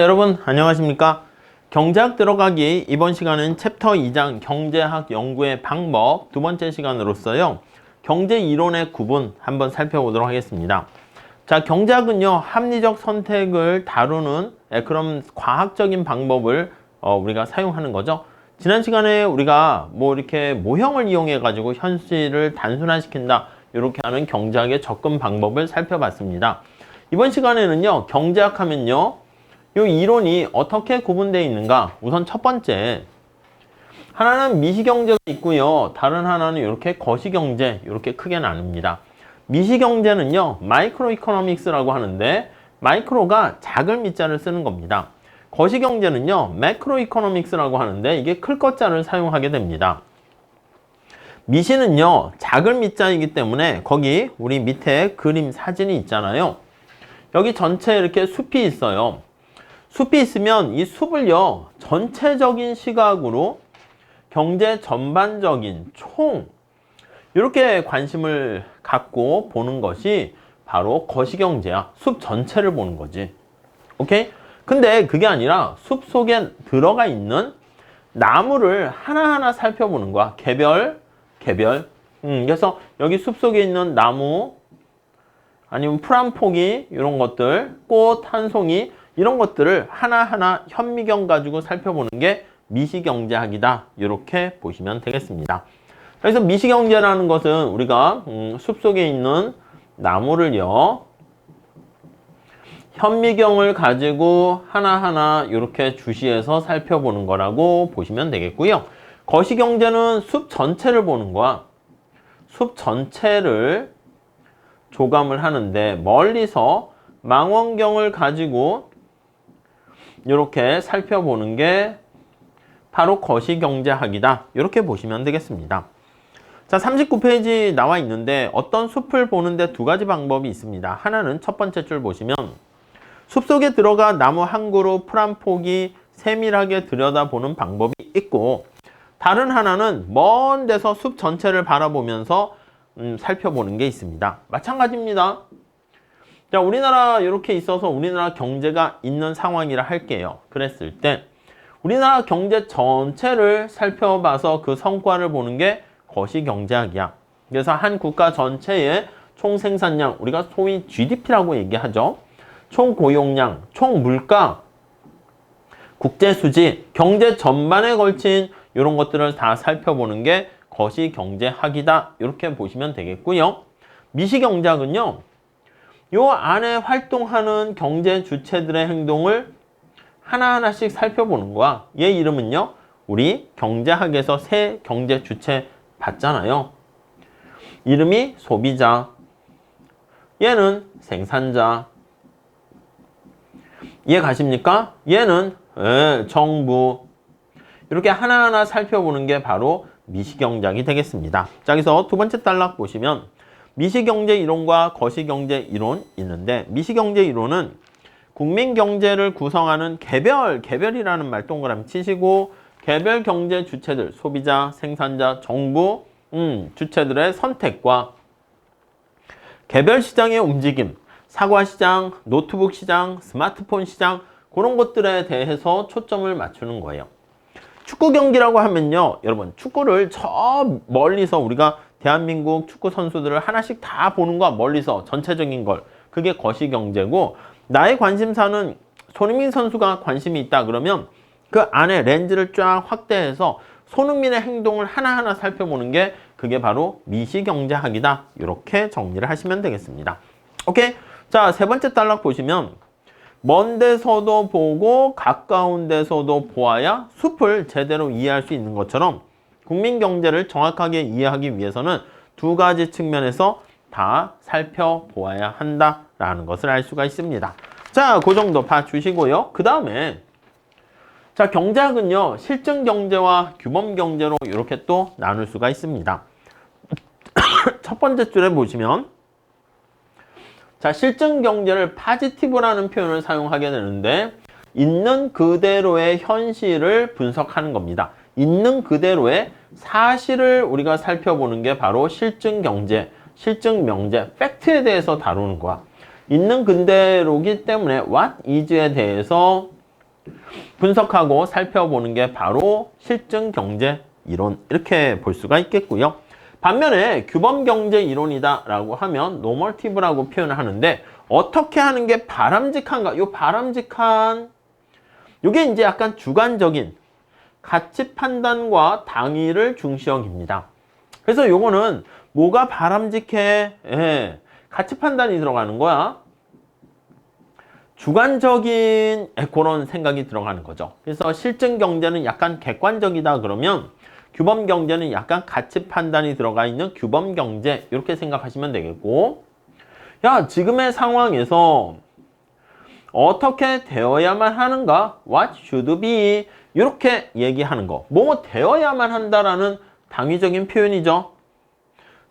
여러분 안녕하십니까? 경제학 들어가기 이번 시간은 챕터 2장 경제학 연구의 방법 두 번째 시간으로서요. 경제 이론의 구분 한번 살펴보도록 하겠습니다. 자, 경제학은요 합리적 선택을 다루는 그런 과학적인 방법을 우리가 사용하는 거죠. 지난 시간에 우리가 이렇게 모형을 이용해 가지고 현실을 단순화시킨다 이렇게 하는 경제학의 접근 방법을 살펴봤습니다. 이번 시간에는요 경제학 하면요 이 이론이 어떻게 구분되어 있는가? 우선 첫 번째, 하나는 미시경제가 있고요. 다른 하나는 이렇게 거시경제, 이렇게 크게 나눕니다. 미시경제는요, 마이크로 이코노믹스라고 하는데, 마이크로가 작을 미자를 쓰는 겁니다. 거시경제는요, 매크로 이코노믹스라고 하는데, 이게 클 것자를 사용하게 됩니다. 미시는요, 작을 미자이기 때문에, 거기 우리 밑에 그림 사진이 있잖아요. 여기 전체에 이렇게 숲이 있어요. 숲이 있으면 이 숲을요 전체적인 시각으로 경제 전반적인 총 이렇게 관심을 갖고 보는 것이 바로 거시경제야. 숲 전체를 보는 거지. 오케이? 근데 그게 아니라 숲 속에 들어가 있는 나무를 하나하나 살펴보는 거야. 개별. 그래서 여기 숲 속에 있는 나무 아니면 풀 한 포기 이런 것들, 꽃 한 송이 이런 것들을 하나하나 현미경 가지고 살펴보는 게 미시경제학이다. 이렇게 보시면 되겠습니다. 그래서 미시경제라는 것은 우리가 숲속에 있는 나무를요 현미경을 가지고 하나하나 이렇게 주시해서 살펴보는 거라고 보시면 되겠고요. 거시경제는 숲 전체를 보는 거야. 숲 전체를 조감을 하는데 멀리서 망원경을 가지고 이렇게 살펴보는 게 바로 거시경제학이다. 이렇게 보시면 되겠습니다. 자, 39페이지 나와 있는데 어떤 숲을 보는데 두 가지 방법이 있습니다. 하나는 첫 번째 줄 보시면 숲속에 들어가 나무 한 그루, 풀 한 포기 세밀하게 들여다보는 방법이 있고 다른 하나는 먼 데서 숲 전체를 바라보면서 살펴보는 게 있습니다. 마찬가지입니다. 자, 우리나라 이렇게 있어서 우리나라 경제가 있는 상황이라 할게요. 그랬을 때 우리나라 경제 전체를 살펴봐서 그 성과를 보는 게 거시경제학이야. 그래서 한 국가 전체의 총생산량, 우리가 소위 GDP라고 얘기하죠. 총고용량, 총물가, 국제수지, 경제 전반에 걸친 이런 것들을 다 살펴보는 게 거시경제학이다. 이렇게 보시면 되겠고요. 미시경제학은요. 요 안에 활동하는 경제 주체들의 행동을 하나하나씩 살펴보는 거야. 얘 이름은요. 우리 경제학에서 세 경제 주체 봤잖아요. 이름이 소비자, 얘는 생산자, 이해 가십니까? 얘는 정부. 이렇게 하나하나 살펴보는 게 바로 미시경제학이 되겠습니다. 자, 여기서 두 번째 단락 보시면 미시경제 이론과 거시경제 이론 있는데 미시경제 이론은 국민경제를 구성하는 개별이라는 말 동그라미 치시고 개별 경제 주체들, 소비자, 생산자, 정부, 주체들의 선택과 개별 시장의 움직임, 사과 시장, 노트북 시장, 스마트폰 시장 그런 것들에 대해서 초점을 맞추는 거예요. 축구 경기라고 하면요. 여러분 축구를 저 멀리서 우리가 대한민국 축구 선수들을 하나씩 다 보는 거야. 멀리서 전체적인 걸. 그게 거시경제고 나의 관심사는 손흥민 선수가 관심이 있다 그러면 그 안에 렌즈를 쫙 확대해서 손흥민의 행동을 하나하나 살펴보는 게 그게 바로 미시경제학이다. 이렇게 정리를 하시면 되겠습니다. 오케이? 자, 세 번째 단락 보시면 먼 데서도 보고 가까운 데서도 보아야 숲을 제대로 이해할 수 있는 것처럼 국민경제를 정확하게 이해하기 위해서는 두 가지 측면에서 다 살펴보아야 한다라는 것을 알 수가 있습니다. 자, 그 정도 봐주시고요. 그 다음에 자, 경제학은요. 실증경제와 규범경제로 이렇게 또 나눌 수가 있습니다. 첫 번째 줄에 보시면 자, 실증경제를 파지티브라는 표현을 사용하게 되는데 있는 그대로의 현실을 분석하는 겁니다. 있는 그대로의 사실을 우리가 살펴보는 게 바로 실증경제, 실증명제, 팩트에 대해서 다루는 거야. 있는 그대로기 때문에 what is에 대해서 분석하고 살펴보는 게 바로 실증 경제 이론 이렇게 볼 수가 있겠고요. 반면에 규범 경제 이론이다라고 하면 노멀티브라고 표현을 하는데 어떻게 하는 게 바람직한가? 요 바람직한 요게 이제 약간 주관적인 가치 판단과 당위를 중시 여깁니다. 그래서 요거는 뭐가 바람직해? 예, 가치 판단이 들어가는 거야. 주관적인 그런 생각이 들어가는 거죠. 그래서 실증 경제는 약간 객관적이다 그러면 규범 경제는 약간 가치 판단이 들어가 있는 규범 경제 이렇게 생각하시면 되겠고, 야 지금의 상황에서 어떻게 되어야만 하는가? What should be? 이렇게 얘기하는 거. 뭐뭐 되어야만 한다라는 당위적인 표현이죠.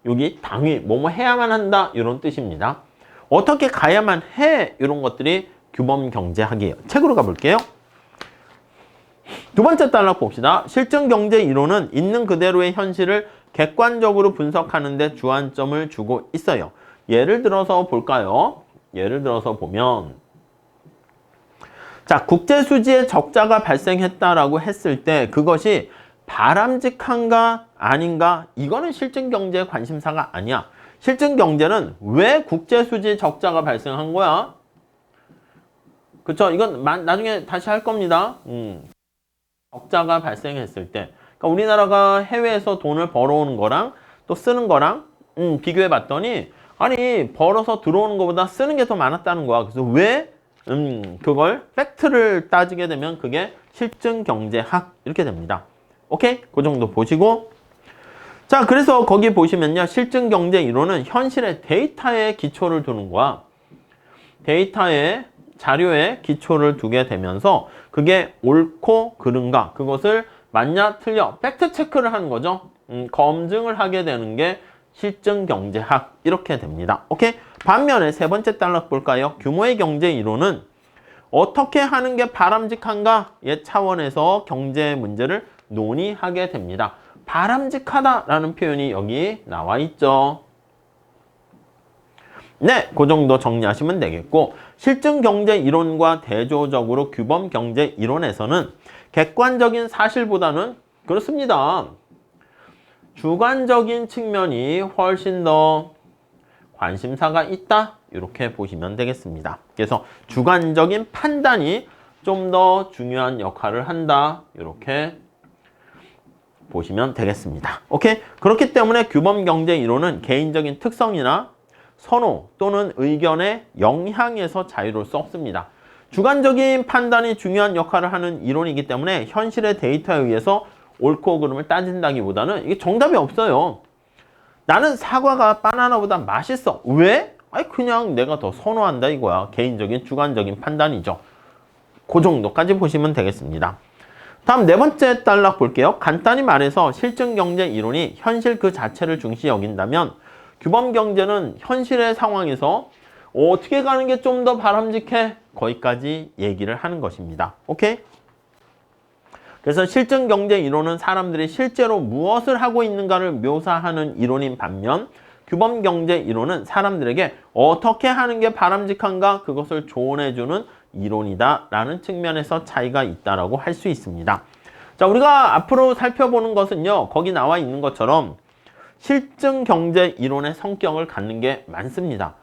여기 당위, 뭐뭐 해야만 한다 이런 뜻입니다. 어떻게 가야만 해 이런 것들이 규범 경제학이에요. 책으로 가볼게요. 두 번째 단락 봅시다. 실증 경제 이론은 있는 그대로의 현실을 객관적으로 분석하는 데 주안점을 주고 있어요. 예를 들어서 볼까요? 예를 들어서 보면 자, 국제 수지에 적자가 발생했다라고 했을 때 그것이 바람직한가 아닌가? 이거는 실증 경제의 관심사가 아니야. 실증 경제는 왜 국제 수지 적자가 발생한 거야? 그쵸? 이건 나중에 다시 할 겁니다. 적자가 발생했을 때, 그러니까 우리나라가 해외에서 돈을 벌어오는 거랑 또 쓰는 거랑 비교해 봤더니 아니 벌어서 들어오는 것보다 쓰는 게 더 많았다는 거야. 그래서 왜 그걸 팩트를 따지게 되면 그게 실증 경제학 이렇게 됩니다. 오케이? 그 정도 보시고, 자 그래서 거기 보시면요, 실증 경제 이론은 현실의 데이터에 기초를 두는 거야. 데이터에 자료에 기초를 두게 되면서 그게 옳고 그른가, 그것을 맞냐 틀려 팩트 체크를 하는 거죠. 검증을 하게 되는 게 실증 경제학 이렇게 됩니다. 오케이? 반면에 세 번째 단락 볼까요? 규모의 경제 이론은 어떻게 하는 게 바람직한가의 차원에서 경제 문제를 논의하게 됩니다. 바람직하다라는 표현이 여기 나와 있죠. 네, 그 정도 정리하시면 되겠고, 실증 경제 이론과 대조적으로 규범 경제 이론에서는 객관적인 사실보다는 그렇습니다. 주관적인 측면이 훨씬 더 관심사가 있다. 이렇게 보시면 되겠습니다. 그래서 주관적인 판단이 좀 더 중요한 역할을 한다. 이렇게 보시면 되겠습니다. 오케이? 그렇기 때문에 규범 경제 이론은 개인적인 특성이나 선호 또는 의견의 영향에서 자유로울 수 없습니다. 주관적인 판단이 중요한 역할을 하는 이론이기 때문에 현실의 데이터에 의해서 옳고 그름을 따진다기보다는 이게 정답이 없어요. 나는 사과가 바나나보다 맛있어. 왜? 아니 그냥 내가 더 선호한다 이거야. 개인적인 주관적인 판단이죠. 그 정도까지 보시면 되겠습니다. 다음 네 번째 단락 볼게요. 간단히 말해서 실증 경제 이론이 현실 그 자체를 중시 여긴다면 규범 경제는 현실의 상황에서 어떻게 가는 게 좀 더 바람직해? 거기까지 얘기를 하는 것입니다. 오케이? 그래서 실증 경제 이론은 사람들이 실제로 무엇을 하고 있는가를 묘사하는 이론인 반면 규범 경제 이론은 사람들에게 어떻게 하는 게 바람직한가 그것을 조언해주는 이론이다라는 측면에서 차이가 있다라고 할 수 있습니다. 자, 우리가 앞으로 살펴보는 것은요, 거기 나와 있는 것처럼 실증 경제 이론의 성격을 갖는 게 많습니다.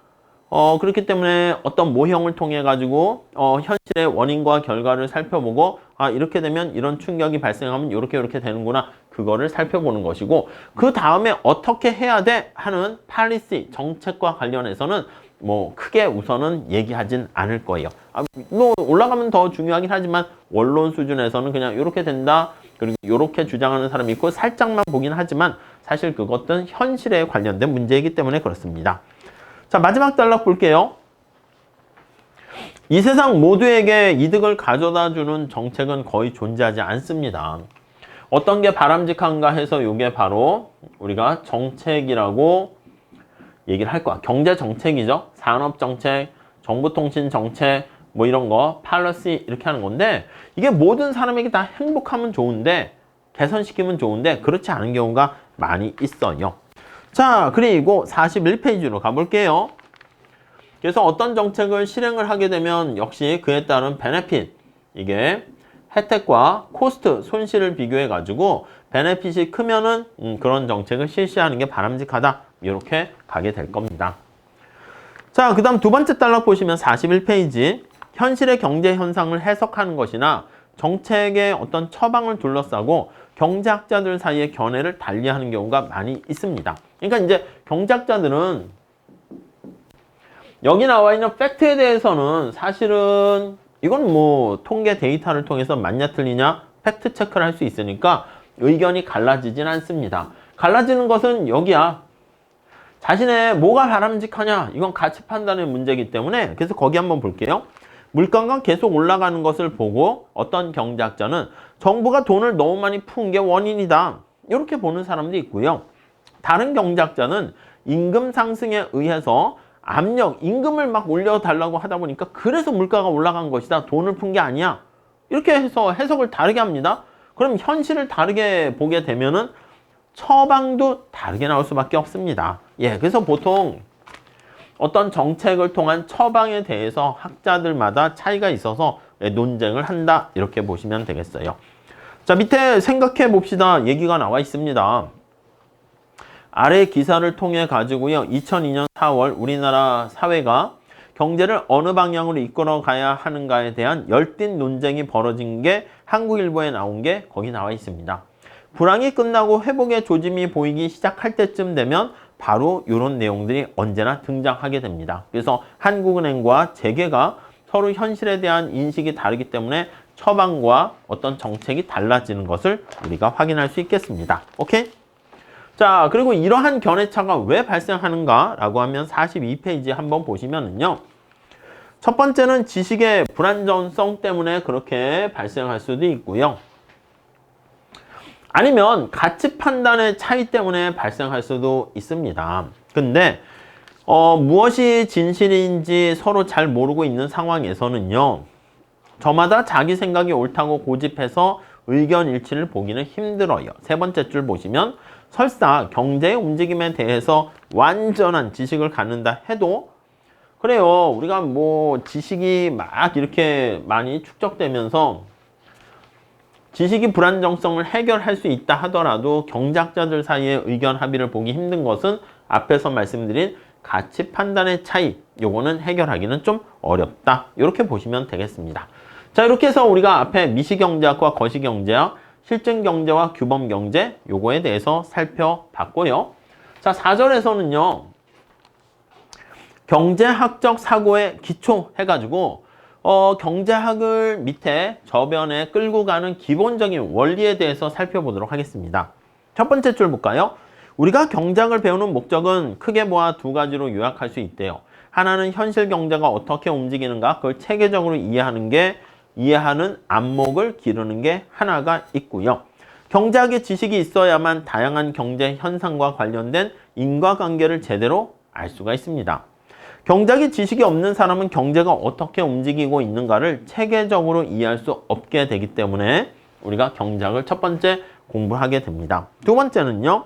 그렇기 때문에 어떤 모형을 통해 가지고 현실의 원인과 결과를 살펴보고 이렇게 되면 이런 충격이 발생하면 이렇게 되는구나, 그거를 살펴보는 것이고, 그 다음에 어떻게 해야 돼 하는 팔리시 정책과 관련해서는 뭐 크게 우선은 얘기하진 않을 거예요. 뭐 올라가면 더 중요하긴 하지만 원론 수준에서는 그냥 이렇게 된다, 그리고 이렇게 주장하는 사람이 있고 살짝만 보긴 하지만 사실 그것은 현실에 관련된 문제이기 때문에 그렇습니다. 자, 마지막 단락 볼게요. 이 세상 모두에게 이득을 가져다 주는 정책은 거의 존재하지 않습니다. 어떤 게 바람직한가 해서 이게 바로 우리가 정책이라고 얘기를 할 거야. 경제 정책이죠. 산업 정책, 정보통신 정책, 뭐 이런 거, 팔러시 이렇게 하는 건데, 이게 모든 사람에게 다 행복하면 좋은데, 개선시키면 좋은데 그렇지 않은 경우가 많이 있어요. 자, 그리고 41페이지로 가볼게요. 그래서 어떤 정책을 실행을 하게 되면 역시 그에 따른 베네핏, 이게 혜택과 코스트, 손실을 비교해 가지고 베네핏이 크면은 그런 정책을 실시하는 게 바람직하다. 이렇게 가게 될 겁니다. 자, 그 다음 두 번째 단락 보시면 41페이지. 현실의 경제 현상을 해석하는 것이나 정책의 어떤 처방을 둘러싸고 경제학자들 사이의 견해를 달리하는 경우가 많이 있습니다. 그러니까 이제 경제학자들은 여기 나와 있는 팩트에 대해서는 사실은 이건 뭐 통계 데이터를 통해서 맞냐 틀리냐 팩트 체크를 할 수 있으니까 의견이 갈라지진 않습니다. 갈라지는 것은 여기야. 자신의 뭐가 바람직하냐 이건 가치 판단의 문제이기 때문에 그래서 거기 한번 볼게요. 물가가 계속 올라가는 것을 보고 어떤 경제학자는 정부가 돈을 너무 많이 푼 게 원인이다. 이렇게 보는 사람도 있고요. 다른 경제학자는 임금 상승에 의해서 압력, 임금을 막 올려달라고 하다 보니까 그래서 물가가 올라간 것이다. 돈을 푼 게 아니야. 이렇게 해서 해석을 다르게 합니다. 그럼 현실을 다르게 보게 되면은 처방도 다르게 나올 수밖에 없습니다. 예, 그래서 보통 어떤 정책을 통한 처방에 대해서 학자들마다 차이가 있어서 논쟁을 한다. 이렇게 보시면 되겠어요. 자, 밑에 생각해 봅시다. 얘기가 나와 있습니다. 아래 기사를 통해 가지고요. 2002년 4월 우리나라 사회가 경제를 어느 방향으로 이끌어 가야 하는가에 대한 열띤 논쟁이 벌어진 게 한국일보에 나온 게 거기 나와 있습니다. 불황이 끝나고 회복의 조짐이 보이기 시작할 때쯤 되면 바로 이런 내용들이 언제나 등장하게 됩니다. 그래서 한국은행과 재계가 서로 현실에 대한 인식이 다르기 때문에 처방과 어떤 정책이 달라지는 것을 우리가 확인할 수 있겠습니다. 오케이? 자, 그리고 이러한 견해차가 왜 발생하는가 라고 하면 42페이지 한번 보시면은요. 첫 번째는 지식의 불안전성 때문에 그렇게 발생할 수도 있고요. 아니면 가치 판단의 차이 때문에 발생할 수도 있습니다. 근데 무엇이 진실인지 서로 잘 모르고 있는 상황에서는요. 저마다 자기 생각이 옳다고 고집해서 의견 일치를 보기는 힘들어요. 세 번째 줄 보시면 설사 경제의 움직임에 대해서 완전한 지식을 갖는다 해도 그래요. 우리가 뭐 지식이 막 이렇게 많이 축적되면서 지식이 불안정성을 해결할 수 있다 하더라도 경제학자들 사이의 의견 합의를 보기 힘든 것은 앞에서 말씀드린 가치 판단의 차이, 요거는 해결하기는 좀 어렵다. 이렇게 보시면 되겠습니다. 자, 이렇게 해서 우리가 앞에 미시경제학과 거시경제학, 실증경제와 규범경제 요거에 대해서 살펴봤고요. 자, 4절에서는요. 경제학적 사고의 기초 해가지고 경제학을 밑에 저변에 끌고 가는 기본적인 원리에 대해서 살펴보도록 하겠습니다. 첫 번째 줄 볼까요? 우리가 경제학을 배우는 목적은 크게 모아 두 가지로 요약할 수 있대요. 하나는 현실 경제가 어떻게 움직이는가 그걸 체계적으로 이해하는 안목을 기르는 게 하나가 있고요. 경제학의 지식이 있어야만 다양한 경제 현상과 관련된 인과관계를 제대로 알 수가 있습니다. 경제학의 지식이 없는 사람은 경제가 어떻게 움직이고 있는가를 체계적으로 이해할 수 없게 되기 때문에 우리가 경제학을 첫 번째 공부하게 됩니다. 두 번째는요.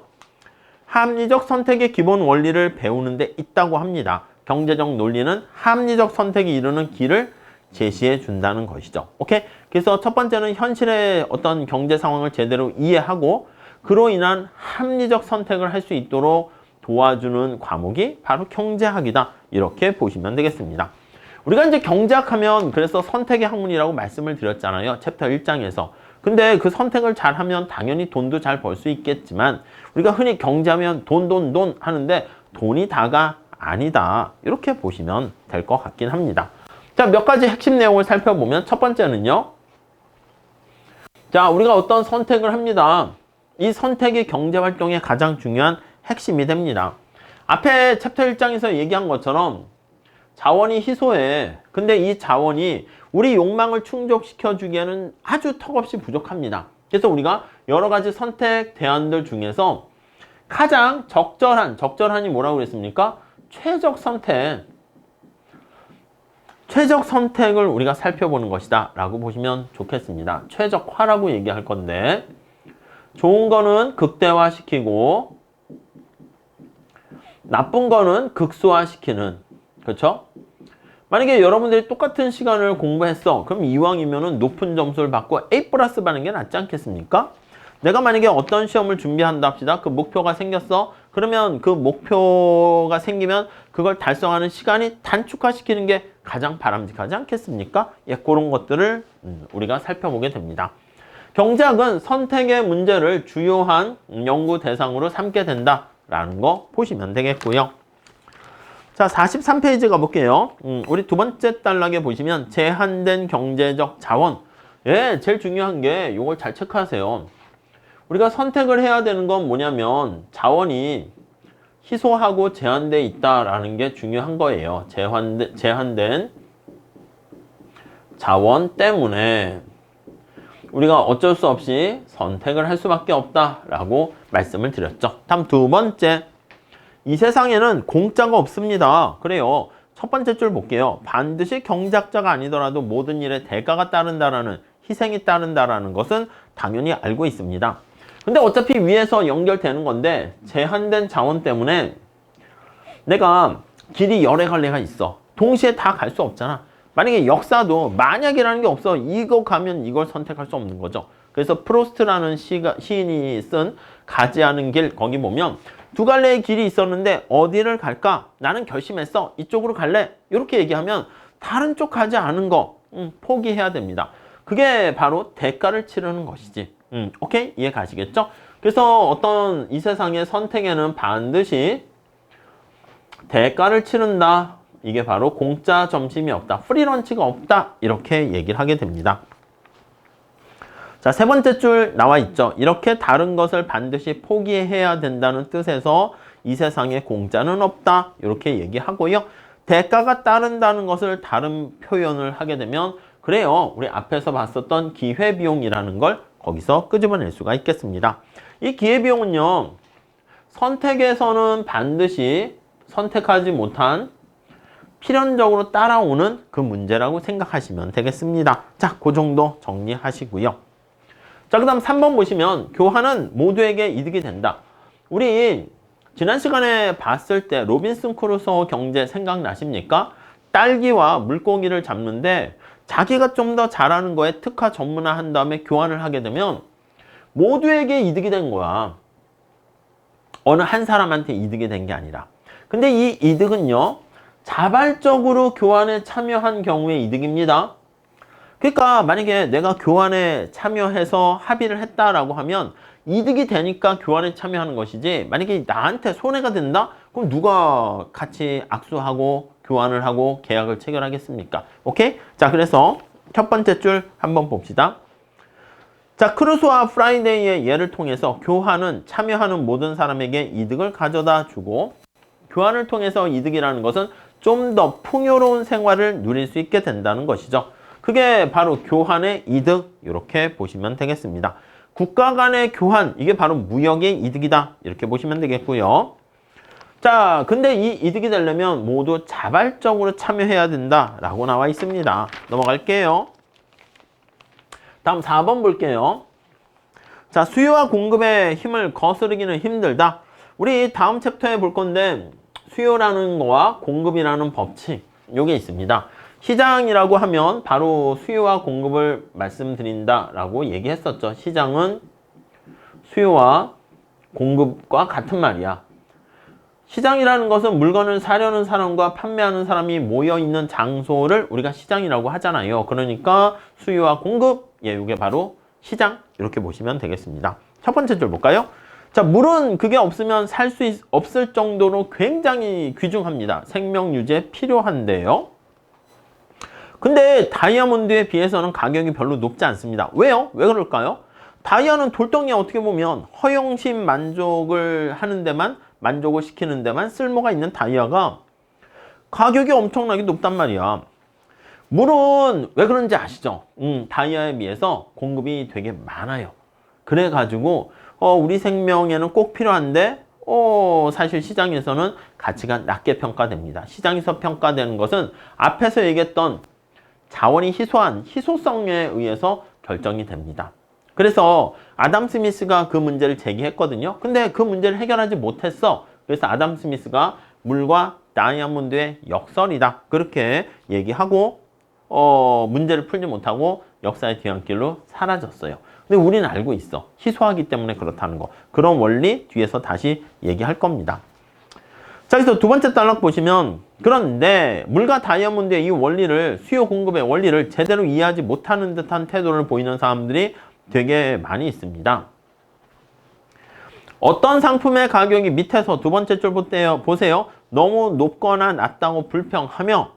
합리적 선택의 기본 원리를 배우는 데 있다고 합니다. 경제적 논리는 합리적 선택이 이루는 길을 제시해 준다는 것이죠. 오케이? 그래서 첫 번째는 현실의 어떤 경제 상황을 제대로 이해하고 그로 인한 합리적 선택을 할 수 있도록 도와주는 과목이 바로 경제학이다. 이렇게 보시면 되겠습니다. 우리가 이제 경제학 하면 그래서 선택의 학문이라고 말씀을 드렸잖아요. 챕터 1장에서. 근데 그 선택을 잘하면 당연히 돈도 잘 벌 수 있겠지만 우리가 흔히 경제하면 돈 하는데 돈이 다가 아니다. 이렇게 보시면 될 것 같긴 합니다. 자, 몇 가지 핵심 내용을 살펴보면 첫 번째는요. 자, 우리가 어떤 선택을 합니다. 이 선택이 경제활동의 가장 중요한 핵심이 됩니다. 앞에 챕터 1장에서 얘기한 것처럼 자원이 희소해. 근데 이 자원이 우리 욕망을 충족시켜 주기에는 아주 턱없이 부족합니다. 그래서 우리가 여러 가지 선택 대안들 중에서 가장 적절한이 뭐라고 그랬습니까? 최적 선택을 우리가 살펴보는 것이다 라고 보시면 좋겠습니다. 최적화라고 얘기할 건데 좋은 거는 극대화시키고 나쁜 거는 극소화시키는, 그렇죠? 만약에 여러분들이 똑같은 시간을 공부했어. 그럼 이왕이면은 높은 점수를 받고 A+ 받는 게 낫지 않겠습니까? 내가 만약에 어떤 시험을 준비한다 합시다. 그 목표가 생겼어. 그러면 그 목표가 생기면 그걸 달성하는 시간이 단축화시키는 게 가장 바람직하지 않겠습니까? 예, 그런 것들을 우리가 살펴보게 됩니다. 경제학은 선택의 문제를 주요한 연구 대상으로 삼게 된다라는 거 보시면 되겠고요. 자, 43페이지 가볼게요. 우리 두 번째 단락에 보시면 제한된 경제적 자원. 예, 제일 중요한 게 이걸 잘 체크하세요. 우리가 선택을 해야 되는 건 뭐냐면 자원이 희소하고 제한돼 있다라는 게 중요한 거예요. 제한된 자원 때문에 우리가 어쩔 수 없이 선택을 할 수밖에 없다라고 말씀을 드렸죠. 다음 두 번째. 이 세상에는 공짜가 없습니다. 그래요. 첫 번째 줄 볼게요. 반드시 경작자가 아니더라도 모든 일에 대가가 따른다라는, 희생이 따른다라는 것은 당연히 알고 있습니다. 근데 어차피 위에서 연결되는 건데 제한된 자원 때문에 내가 길이 여러 갈래가 있어. 동시에 다 갈 수 없잖아. 만약에 역사도 만약이라는 게 없어. 이거 가면 이걸 선택할 수 없는 거죠. 그래서 프로스트라는 시인이 쓴 가지 않은 길, 거기 보면 두 갈래의 길이 있었는데 어디를 갈까? 나는 결심했어. 이쪽으로 갈래. 이렇게 얘기하면 다른 쪽 가지 않은 거 포기해야 됩니다. 그게 바로 대가를 치르는 것이지. 오케이? 이해 가시겠죠? 그래서 어떤 이 세상의 선택에는 반드시 대가를 치른다. 이게 바로 공짜 점심이 없다. 프리런치가 없다. 이렇게 얘기를 하게 됩니다. 자, 세 번째 줄 나와 있죠. 이렇게 다른 것을 반드시 포기해야 된다는 뜻에서 이 세상에 공짜는 없다. 이렇게 얘기하고요. 대가가 따른다는 것을 다른 표현을 하게 되면 그래요. 우리 앞에서 봤었던 기회비용이라는 걸 거기서 끄집어낼 수가 있겠습니다. 이 기회비용은요. 선택에서는 반드시 선택하지 못한 필연적으로 따라오는 그 문제라고 생각하시면 되겠습니다. 자, 그 정도 정리하시고요. 자, 그 다음 3번 보시면 교환은 모두에게 이득이 된다. 우리 지난 시간에 봤을 때 로빈슨 크루소 경제 생각나십니까? 딸기와 물고기를 잡는데 자기가 좀 더 잘하는 거에 특화 전문화한 다음에 교환을 하게 되면 모두에게 이득이 된 거야. 어느 한 사람한테 이득이 된 게 아니라. 근데 이 이득은요. 자발적으로 교환에 참여한 경우의 이득입니다. 그러니까 만약에 내가 교환에 참여해서 합의를 했다라고 하면 이득이 되니까 교환에 참여하는 것이지 만약에 나한테 손해가 된다? 그럼 누가 같이 악수하고 교환을 하고 계약을 체결하겠습니까? 오케이? 자, 그래서 첫 번째 줄 한번 봅시다. 자, 크루소와 프라이데이의 예를 통해서 교환은 참여하는 모든 사람에게 이득을 가져다 주고 교환을 통해서 이득이라는 것은 좀 더 풍요로운 생활을 누릴 수 있게 된다는 것이죠. 그게 바로 교환의 이득 이렇게 보시면 되겠습니다. 국가 간의 교환 이게 바로 무역의 이득이다 이렇게 보시면 되겠고요. 자, 근데 이 이득이 되려면 모두 자발적으로 참여해야 된다라고 나와 있습니다. 넘어갈게요. 다음 4번 볼게요. 자, 수요와 공급의 힘을 거스르기는 힘들다. 우리 다음 챕터에 볼 건데 수요라는 거와 공급이라는 법칙 요게 있습니다. 시장이라고 하면 바로 수요와 공급을 말씀드린다라고 얘기했었죠. 시장은 수요와 공급과 같은 말이야. 시장이라는 것은 물건을 사려는 사람과 판매하는 사람이 모여있는 장소를 우리가 시장이라고 하잖아요. 그러니까 수요와 공급, 예, 이게 바로 시장 이렇게 보시면 되겠습니다. 첫 번째 줄 볼까요? 자, 물은 그게 없으면 살 수 없을 정도로 굉장히 귀중합니다. 생명 유지에 필요한데요. 근데 다이아몬드에 비해서는 가격이 별로 높지 않습니다. 왜요? 왜 그럴까요? 다이아는 돌덩이에 어떻게 보면 허영심 만족을 하는 데만 만족을 시키는 데만 쓸모가 있는 다이아가 가격이 엄청나게 높단 말이야. 물은 왜 그런지 아시죠? 다이아에 비해서 공급이 되게 많아요. 그래가지고 우리 생명에는 꼭 필요한데 사실 시장에서는 가치가 낮게 평가됩니다. 시장에서 평가되는 것은 앞에서 얘기했던 자원이 희소한 희소성에 의해서 결정이 됩니다. 그래서 아담 스미스가 그 문제를 제기했거든요. 근데 그 문제를 해결하지 못했어. 그래서 아담 스미스가 물과 다이아몬드의 역설이다. 그렇게 얘기하고 문제를 풀지 못하고 역사의 뒤안길로 사라졌어요. 근데 우리는 알고 있어. 희소하기 때문에 그렇다는 거. 그런 원리 뒤에서 다시 얘기할 겁니다. 자, 그래서 두 번째 단락 보시면 그런데 물과 다이아몬드의 이 원리를 수요 공급의 원리를 제대로 이해하지 못하는 듯한 태도를 보이는 사람들이 되게 많이 있습니다. 어떤 상품의 가격이 밑에서 두 번째 줄 보세요. 너무 높거나 낮다고 불평하며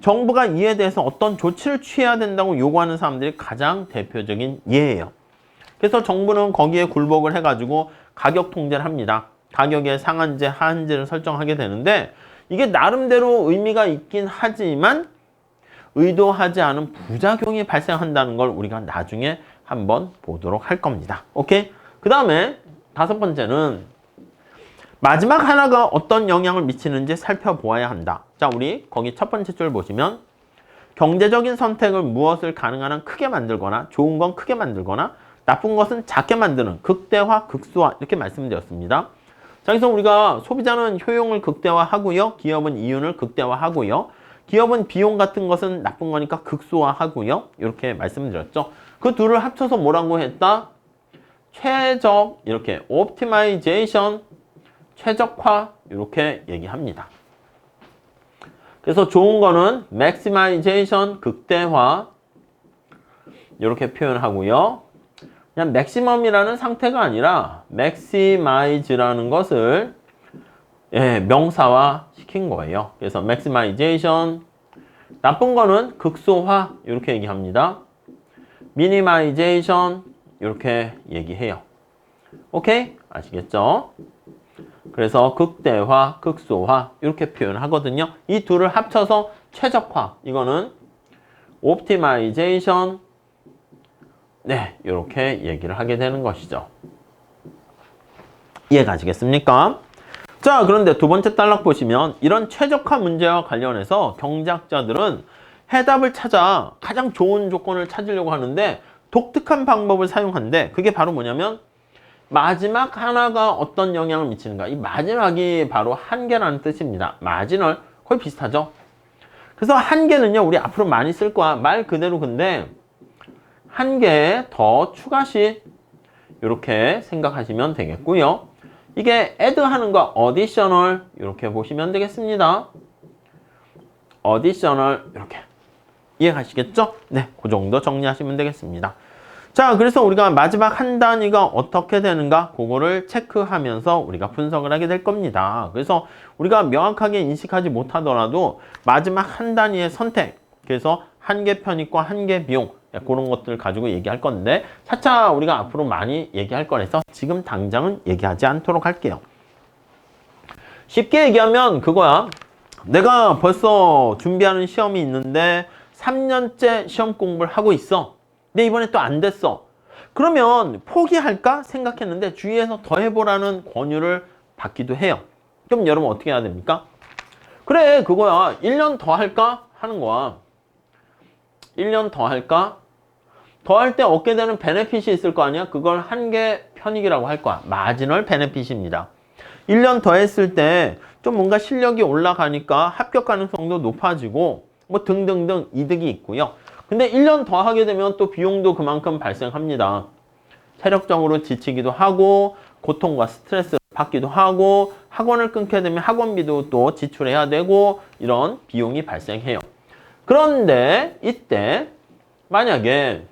정부가 이에 대해서 어떤 조치를 취해야 된다고 요구하는 사람들이 가장 대표적인 예예요. 그래서 정부는 거기에 굴복을 해가지고 가격 통제를 합니다. 가격의 상한제, 하한제를 설정하게 되는데 이게 나름대로 의미가 있긴 하지만 의도하지 않은 부작용이 발생한다는 걸 우리가 나중에 한번 보도록 할 겁니다. 오케이? 그 다음에 다섯 번째는 마지막 하나가 어떤 영향을 미치는지 살펴보아야 한다. 자, 우리 거기 첫 번째 줄 보시면 경제적인 선택을 무엇을 가능한 한 크게 만들거나 좋은 건 크게 만들거나 나쁜 것은 작게 만드는 극대화, 극소화 이렇게 말씀드렸습니다. 자, 그래서 우리가 소비자는 효용을 극대화하고요. 기업은 이윤을 극대화하고요. 기업은 비용 같은 것은 나쁜 거니까 극소화하고요. 이렇게 말씀드렸죠. 그 둘을 합쳐서 뭐라고 했다? 최적, 이렇게 옵티마이제이션, 최적화 이렇게 얘기합니다. 그래서 좋은 거는 맥시마이제이션, 극대화 이렇게 표현하고요. 그냥 맥시멈이라는 상태가 아니라 맥시마이즈라는 것을 명사화 시킨 거예요. 그래서 맥시마이제이션, 나쁜 거는 극소화 이렇게 얘기합니다. 미니마이제이션 이렇게 얘기해요. 오케이? 아시겠죠? 그래서 극대화, 극소화 이렇게 표현하거든요. 이 둘을 합쳐서 최적화, 이거는 옵티마이제이션, 네, 이렇게 얘기를 하게 되는 것이죠. 이해 가시겠습니까? 자, 그런데 두 번째 단락 보시면 이런 최적화 문제와 관련해서 경제학자들은 해답을 찾아 가장 좋은 조건을 찾으려고 하는데 독특한 방법을 사용하는데 그게 바로 뭐냐면 마지막 하나가 어떤 영향을 미치는가. 이 마지막이 바로 한계라는 뜻입니다. 마지널, 거의 비슷하죠? 그래서 한계는요, 우리 앞으로 많이 쓸 거야. 말 그대로. 근데 한 개 더 추가시 이렇게 생각하시면 되겠고요. 이게 add 하는 거 additional 이렇게 보시면 되겠습니다. additional 이렇게 이해 가시겠죠? 네, 그 정도 정리하시면 되겠습니다. 자, 그래서 우리가 마지막 한 단위가 어떻게 되는가 그거를 체크하면서 우리가 분석을 하게 될 겁니다. 그래서 우리가 명확하게 인식하지 못하더라도 마지막 한 단위의 선택, 그래서 한계 편익과 한계 비용 그런 것들 가지고 얘기할 건데 차차 우리가 앞으로 많이 얘기할 거라서 지금 당장은 얘기하지 않도록 할게요. 쉽게 얘기하면 그거야. 내가 벌써 준비하는 시험이 있는데 3년째 시험 공부를 하고 있어. 근데 이번에 또 안 됐어. 그러면 포기할까 생각했는데 주위에서 더 해보라는 권유를 받기도 해요. 그럼 여러분 어떻게 해야 됩니까? 그래, 그거야. 1년 더 할까? 하는 거야. 1년 더 할까? 더 할 때 얻게 되는 베네핏이 있을 거 아니야? 그걸 한계 편익이라고 할 거야. 마지널 베네핏입니다. 1년 더 했을 때 좀 뭔가 실력이 올라가니까 합격 가능성도 높아지고 뭐 등등등 이득이 있고요. 근데 1년 더 하게 되면 또 비용도 그만큼 발생합니다. 체력적으로 지치기도 하고 고통과 스트레스를 받기도 하고 학원을 끊게 되면 학원비도 또 지출해야 되고 이런 비용이 발생해요. 그런데 이때 만약에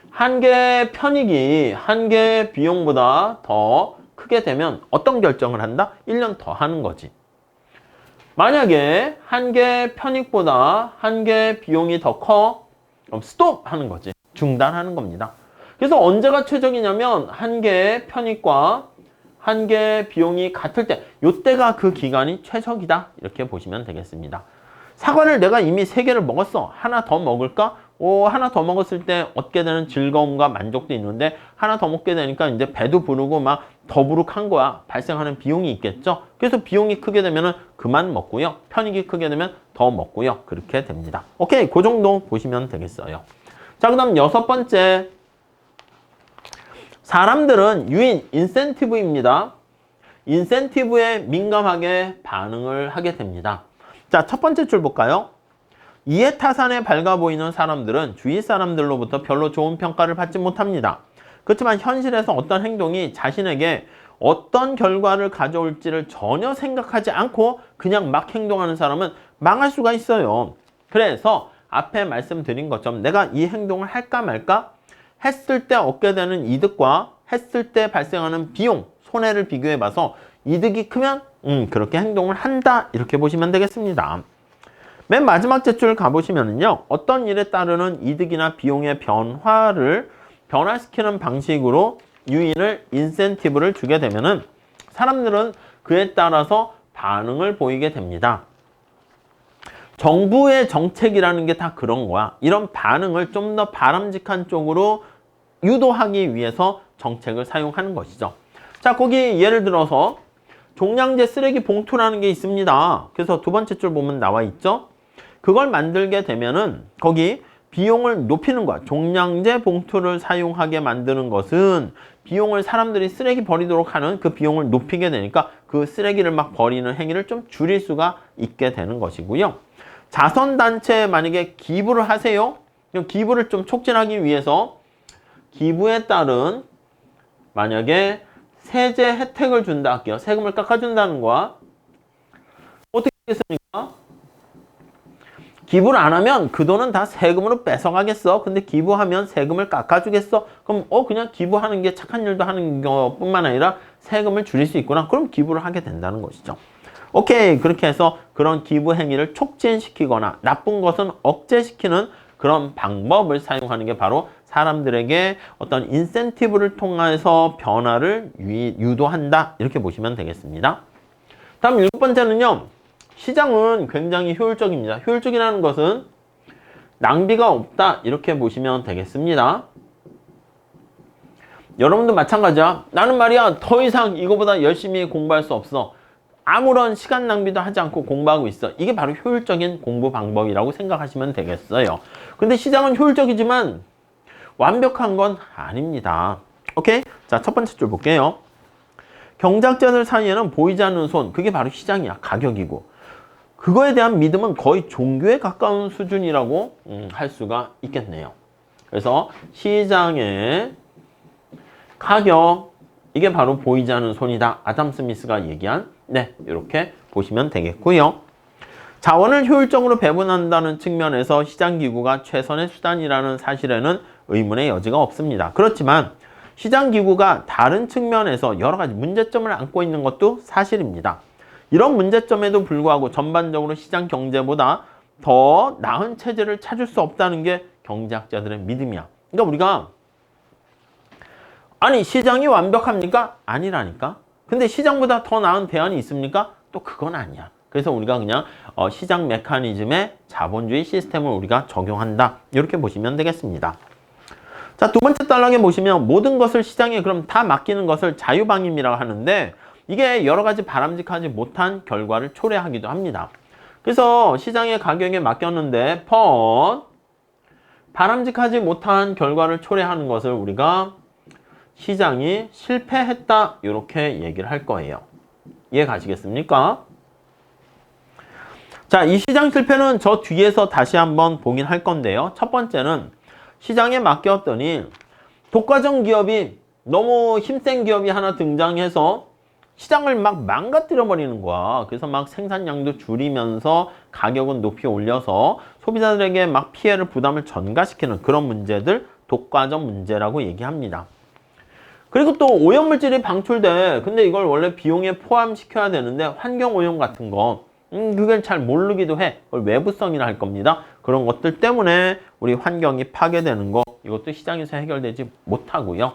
한계 편익이 한계 비용보다 더 크게 되면 어떤 결정을 한다? 1년 더 하는 거지. 만약에 한계 편익보다 한계 비용이 더 커? 그럼 스톱 하는 거지. 중단하는 겁니다. 그래서 언제가 최적이냐면 한계 편익과 한계 비용이 같을 때, 요때가 그 기간이 최적이다. 이렇게 보시면 되겠습니다. 사과를 내가 이미 3개를 먹었어. 하나 더 먹을까? 하나 더 먹었을 때 얻게 되는 즐거움과 만족도 있는데 하나 더 먹게 되니까 이제 배도 부르고 막 더부룩한 거야. 발생하는 비용이 있겠죠? 그래서 비용이 크게 되면은 그만 먹고요. 편익이 크게 되면 더 먹고요. 그렇게 됩니다. 오케이, 그 정도 보시면 되겠어요. 자, 그 다음 6번째. 사람들은 유인, 인센티브입니다. 인센티브에 민감하게 반응을 하게 됩니다. 자, 첫 번째 줄 볼까요? 이해타산에 밝아 보이는 사람들은 주위 사람들로부터 별로 좋은 평가를 받지 못합니다. 그렇지만 현실에서 어떤 행동이 자신에게 어떤 결과를 가져올지를 전혀 생각하지 않고 그냥 막 행동하는 사람은 망할 수가 있어요. 그래서 앞에 말씀드린 것처럼 내가 이 행동을 할까 말까 했을 때 얻게 되는 이득과 했을 때 발생하는 비용, 손해를 비교해 봐서 이득이 크면 그렇게 행동을 한다 이렇게 보시면 되겠습니다. 맨 마지막 제출 가보시면요. 어떤 일에 따르는 이득이나 비용의 변화를 변화시키는 방식으로 유인을 인센티브를 주게 되면은 사람들은 그에 따라서 반응을 보이게 됩니다. 정부의 정책이라는 게 다 그런 거야. 이런 반응을 좀 더 바람직한 쪽으로 유도하기 위해서 정책을 사용하는 것이죠. 자, 거기 예를 들어서 종량제 쓰레기 봉투라는 게 있습니다. 그래서 두 번째 줄 보면 나와 있죠. 그걸 만들게 되면은 거기 비용을 높이는 거야. 종량제 봉투를 사용하게 만드는 것은 비용을 사람들이 쓰레기 버리도록 하는 그 비용을 높이게 되니까 그 쓰레기를 막 버리는 행위를 좀 줄일 수가 있게 되는 것이고요. 자선단체에 만약에 기부를 하세요. 기부를 좀 촉진하기 위해서 기부에 따른 만약에 세제 혜택을 준다 할게요. 세금을 깎아준다는 거야. 어떻게 하겠습니까? 기부를 안 하면 그 돈은 다 세금으로 뺏어가겠어. 근데 기부하면 세금을 깎아주겠어. 그럼 그냥 기부하는 게 착한 일도 하는 것뿐만 아니라 세금을 줄일 수 있구나. 그럼 기부를 하게 된다는 것이죠. 오케이. 그렇게 해서 그런 기부 행위를 촉진시키거나 나쁜 것은 억제시키는 그런 방법을 사용하는 게 바로 사람들에게 어떤 인센티브를 통해서 변화를 유도한다. 이렇게 보시면 되겠습니다. 다음 7번째는요. 시장은 굉장히 효율적입니다. 효율적이라는 것은 낭비가 없다. 이렇게 보시면 되겠습니다. 여러분도 마찬가지야. 나는 말이야 더 이상 이거보다 열심히 공부할 수 없어. 아무런 시간 낭비도 하지 않고 공부하고 있어. 이게 바로 효율적인 공부 방법이라고 생각하시면 되겠어요. 근데 시장은 효율적이지만 완벽한 건 아닙니다. 오케이? 자, 첫 번째 줄 볼게요. 경작자들 사이에는 보이지 않는 손, 그게 바로 시장이야. 가격이고. 그거에 대한 믿음은 거의 종교에 가까운 수준이라고 할 수가 있겠네요. 그래서 시장의 가격, 이게 바로 보이지 않는 손이다. 아담 스미스가 얘기한 이렇게 보시면 되겠고요. 자원을 효율적으로 배분한다는 측면에서 시장기구가 최선의 수단이라는 사실에는 의문의 여지가 없습니다. 그렇지만 시장기구가 다른 측면에서 여러 가지 문제점을 안고 있는 것도 사실입니다. 이런 문제점에도 불구하고 전반적으로 시장 경제보다 더 나은 체제를 찾을 수 없다는 게 경제학자들의 믿음이야. 그러니까 우리가 아니 시장이 완벽합니까? 아니라니까. 근데 시장보다 더 나은 대안이 있습니까? 또 그건 아니야. 그래서 우리가 그냥 시장 메커니즘의 자본주의 시스템을 우리가 적용한다. 이렇게 보시면 되겠습니다. 자, 두 번째 단락에 보시면 모든 것을 시장에 그럼 다 맡기는 것을 자유방임이라고 하는데 이게 여러 가지 바람직하지 못한 결과를 초래하기도 합니다. 그래서 시장의 가격에 맡겼는데 바람직하지 못한 결과를 초래하는 것을 우리가 시장이 실패했다 이렇게 얘기를 할 거예요. 이해 가시겠습니까? 자, 이 시장 실패는 저 뒤에서 다시 한번 보긴 할 건데요. 첫 번째는 시장에 맡겼더니 독과점 기업이 너무 힘센 기업이 하나 등장해서 시장을 막 망가뜨려 버리는 거야. 그래서 막 생산량도 줄이면서 가격은 높이 올려서 소비자들에게 막 피해를 부담을 전가시키는 그런 문제들 독과점 문제라고 얘기합니다. 그리고 또 오염물질이 방출돼. 근데 이걸 원래 비용에 포함시켜야 되는데 환경오염 같은 거 그걸 잘 모르기도 해. 그걸 외부성이라 할 겁니다. 그런 것들 때문에 우리 환경이 파괴되는 거 이것도 시장에서 해결되지 못하고요.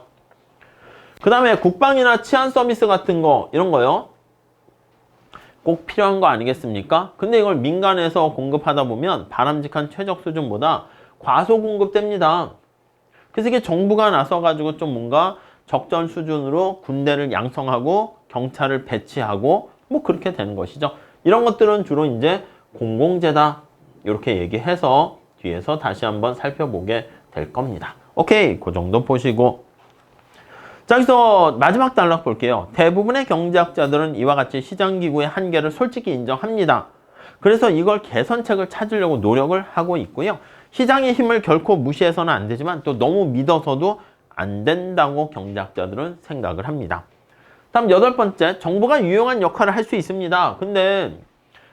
그 다음에 국방이나 치안 서비스 같은 거 이런 거요. 꼭 필요한 거 아니겠습니까? 근데 이걸 민간에서 공급하다 보면 바람직한 최적 수준보다 과소 공급됩니다. 그래서 이게 정부가 나서가지고 좀 뭔가 적절 수준으로 군대를 양성하고 경찰을 배치하고 뭐 그렇게 되는 것이죠. 이런 것들은 주로 이제 공공재다 이렇게 얘기해서 뒤에서 다시 한번 살펴보게 될 겁니다. 오케이, 그 정도 보시고 자, 여기서 마지막 단락 볼게요. 대부분의 경제학자들은 이와 같이 시장기구의 한계를 솔직히 인정합니다. 그래서 이걸 개선책을 찾으려고 노력을 하고 있고요. 시장의 힘을 결코 무시해서는 안 되지만 또 너무 믿어서도 안 된다고 경제학자들은 생각을 합니다. 다음 8번째, 정부가 유용한 역할을 할 수 있습니다. 근데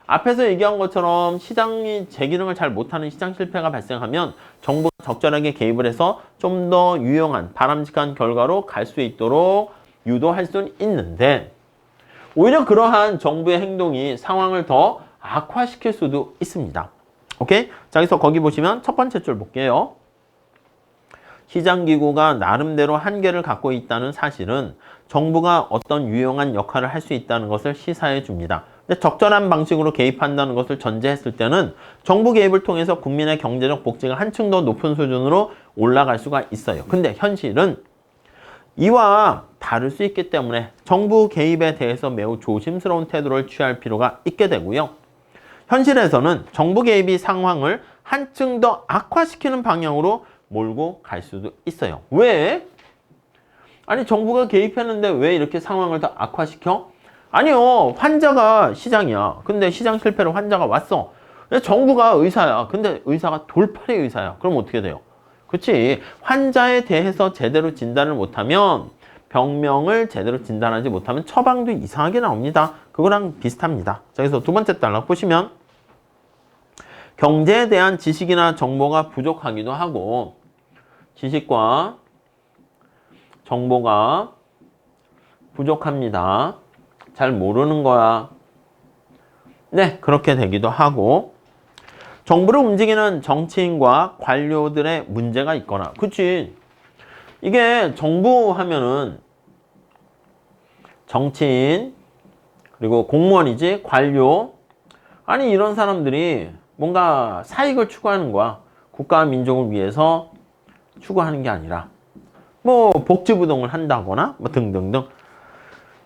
앞에서 얘기한 것처럼 시장이 제 기능을 잘 못하는 시장 실패가 발생하면 정부가 적절하게 개입을 해서 좀 더 유용한 바람직한 결과로 갈 수 있도록 유도할 수는 있는데 오히려 그러한 정부의 행동이 상황을 더 악화시킬 수도 있습니다. 오케이? 자, 그래서 거기 보시면 첫 번째 줄 볼게요. 시장기구가 나름대로 한계를 갖고 있다는 사실은 정부가 어떤 유용한 역할을 할 수 있다는 것을 시사해 줍니다. 근데 적절한 방식으로 개입한다는 것을 전제했을 때는 정부 개입을 통해서 국민의 경제적 복지가 한층 더 높은 수준으로 올라갈 수가 있어요. 근데 현실은 이와 다를 수 있기 때문에 정부 개입에 대해서 매우 조심스러운 태도를 취할 필요가 있게 되고요. 현실에서는 정부 개입이 상황을 한층 더 악화시키는 방향으로 몰고 갈 수도 있어요. 왜? 아니 정부가 개입했는데 왜 이렇게 상황을 더 악화시켜? 아니요. 환자가 시장이야. 근데 시장 실패로 환자가 왔어. 정부가 의사야. 근데 의사가 돌팔이 의사야. 그럼 어떻게 돼요? 그렇지. 환자에 대해서 제대로 진단을 못하면 병명을 제대로 진단하지 못하면 처방도 이상하게 나옵니다. 그거랑 비슷합니다. 자, 그래서 두 번째 단락 보시면 경제에 대한 지식이나 정보가 부족하기도 하고 지식과 정보가 부족합니다. 잘 모르는 거야. 네, 그렇게 되기도 하고 정부를 움직이는 정치인과 관료들의 문제가 있거나 그치? 이게 정부 하면은 정치인 그리고 공무원이지 관료 아니 이런 사람들이 뭔가 사익을 추구하는 거야. 국가와 민족을 위해서 추구하는 게 아니라 뭐 복지부동을 한다거나 뭐 등등등.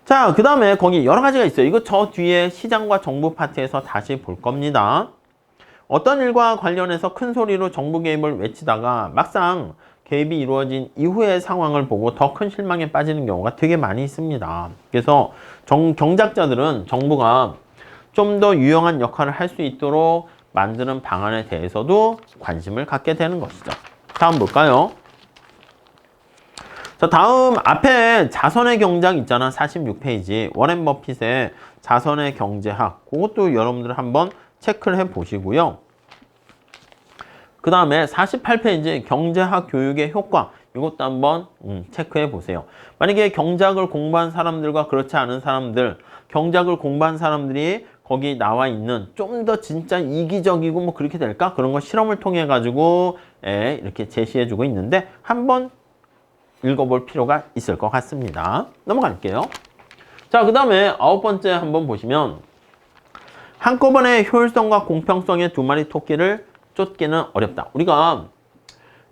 자, 그 다음에 거기 여러 가지가 있어요. 이거 저 뒤에 시장과 정부 파트에서 다시 볼 겁니다. 어떤 일과 관련해서 큰 소리로 정부 개입을 외치다가 막상 개입이 이루어진 이후의 상황을 보고 더 큰 실망에 빠지는 경우가 되게 많이 있습니다. 그래서 경제학자들은 정부가 좀 더 유용한 역할을 할 수 있도록 만드는 방안에 대해서도 관심을 갖게 되는 것이죠. 다음 볼까요? 자, 다음 앞에 자선의 경제학 있잖아. 46페이지. 워렌 버핏의 자선의 경제학. 그것도 여러분들 한번 체크를 해 보시고요. 그 다음에 48페이지 경제학 교육의 효과. 이것도 한번 체크해 보세요. 만약에 경제학을 공부한 사람들과 그렇지 않은 사람들, 경제학을 공부한 사람들이 거기 나와 있는 좀 더 진짜 이기적이고 뭐 그렇게 될까? 그런 거 실험을 통해 가지고 이렇게 제시해 주고 있는데 한번 읽어볼 필요가 있을 것 같습니다. 넘어갈게요. 자, 그 다음에 9번째 한번 보시면 한꺼번에 효율성과 공평성의 두 마리 토끼를 쫓기는 어렵다. 우리가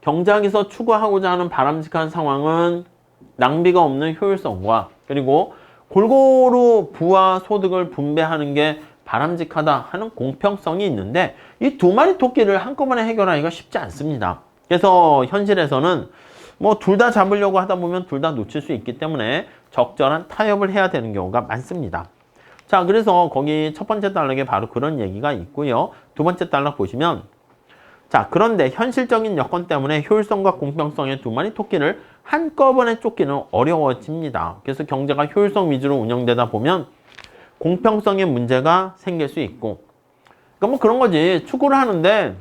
경제학에서 추구하고자 하는 바람직한 상황은 낭비가 없는 효율성과 그리고 골고루 부와 소득을 분배하는 게 바람직하다 하는 공평성이 있는데 이 두 마리 토끼를 한꺼번에 해결하기가 쉽지 않습니다. 그래서 현실에서는 뭐 둘 다 잡으려고 하다 보면 둘 다 놓칠 수 있기 때문에 적절한 타협을 해야 되는 경우가 많습니다. 자, 그래서 거기 첫 번째 단락에 바로 그런 얘기가 있고요. 두 번째 단락 보시면 자, 그런데 현실적인 여건 때문에 효율성과 공평성의 두 마리 토끼를 한꺼번에 쫓기는 어려워집니다. 그래서 경제가 효율성 위주로 운영되다 보면 공평성의 문제가 생길 수 있고 그러니까 뭐 그런 거지. 축구를 하는데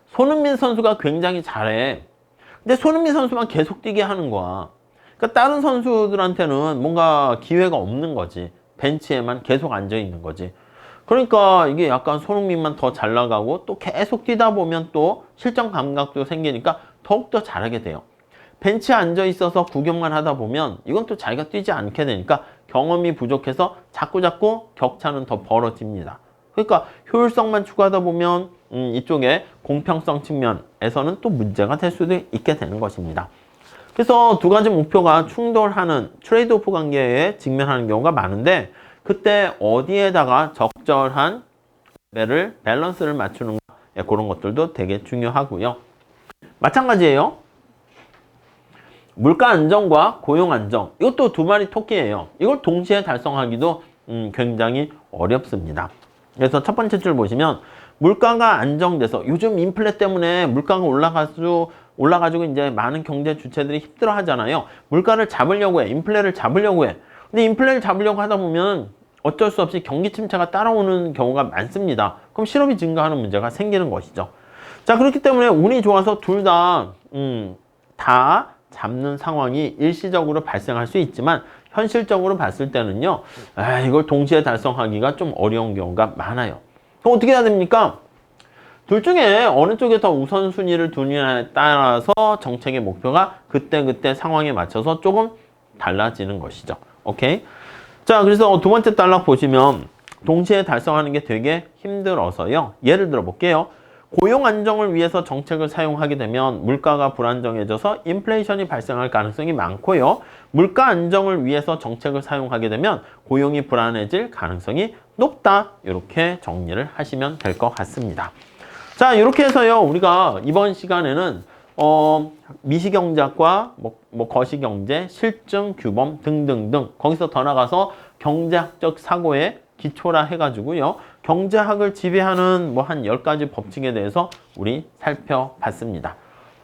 손흥민 선수가 굉장히 잘해. 근데 손흥민 선수만 계속 뛰게 하는 거야. 그러니까 다른 선수들한테는 뭔가 기회가 없는 거지. 벤치에만 계속 앉아 있는 거지. 그러니까 이게 약간 손흥민만 더 잘 나가고 또 계속 뛰다 보면 또 실전 감각도 생기니까 더욱더 잘하게 돼요. 벤치에 앉아 있어서 구경만 하다 보면 이건 또 자기가 뛰지 않게 되니까 경험이 부족해서 자꾸자꾸 격차는 더 벌어집니다. 그러니까 효율성만 추구하다 보면 이쪽에 공평성 측면에서는 또 문제가 될 수도 있게 되는 것입니다. 그래서 두 가지 목표가 충돌하는 트레이드오프 관계에 직면하는 경우가 많은데 그때 어디에다가 적절한 밸런스를 맞추는 그런 것들도 되게 중요하고요. 마찬가지예요. 물가 안정과 고용 안정. 이것도 두 마리 토끼예요. 이걸 동시에 달성하기도 굉장히 어렵습니다. 그래서 첫 번째 줄 보시면 물가가 안정돼서 요즘 인플레 때문에 물가가 올라가지고 이제 많은 경제 주체들이 힘들어 하잖아요. 물가를 잡으려고 해. 인플레를 잡으려고 해. 근데 인플레를 잡으려고 하다 보면 어쩔 수 없이 경기 침체가 따라오는 경우가 많습니다. 그럼 실업이 증가하는 문제가 생기는 것이죠. 자, 그렇기 때문에 운이 좋아서 둘 다 잡는 상황이 일시적으로 발생할 수 있지만 현실적으로 봤을 때는요, 이걸 동시에 달성하기가 좀 어려운 경우가 많아요. 그럼 어떻게 해야 됩니까? 둘 중에 어느 쪽에 더 우선순위를 두느냐에 따라서 정책의 목표가 그때그때 상황에 맞춰서 조금 달라지는 것이죠. 오케이? 자, 그래서 두 번째 단락 보시면 동시에 달성하는 게 되게 힘들어서요. 예를 들어 볼게요. 고용 안정을 위해서 정책을 사용하게 되면 물가가 불안정해져서 인플레이션이 발생할 가능성이 많고요. 물가 안정을 위해서 정책을 사용하게 되면 고용이 불안해질 가능성이 높다. 이렇게 정리를 하시면 될 것 같습니다. 자, 이렇게 해서요. 우리가 이번 시간에는 미시경제학과 거시경제, 실증, 규범 등등등 거기서 더 나가서 경제학적 사고의 기초라 해가지고요. 경제학을 지배하는 한 10가지 법칙에 대해서 우리 살펴봤습니다.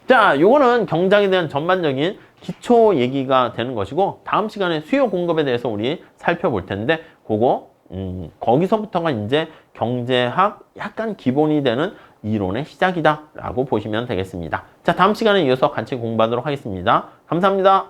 자, 요거는 경제학에 대한 전반적인 기초 얘기가 되는 것이고 다음 시간에 수요 공급에 대해서 우리 살펴볼 텐데 그거 거기서부터가 이제 경제학 약간 기본이 되는 이론의 시작이다 라고 보시면 되겠습니다. 자, 다음 시간에 이어서 같이 공부하도록 하겠습니다. 감사합니다.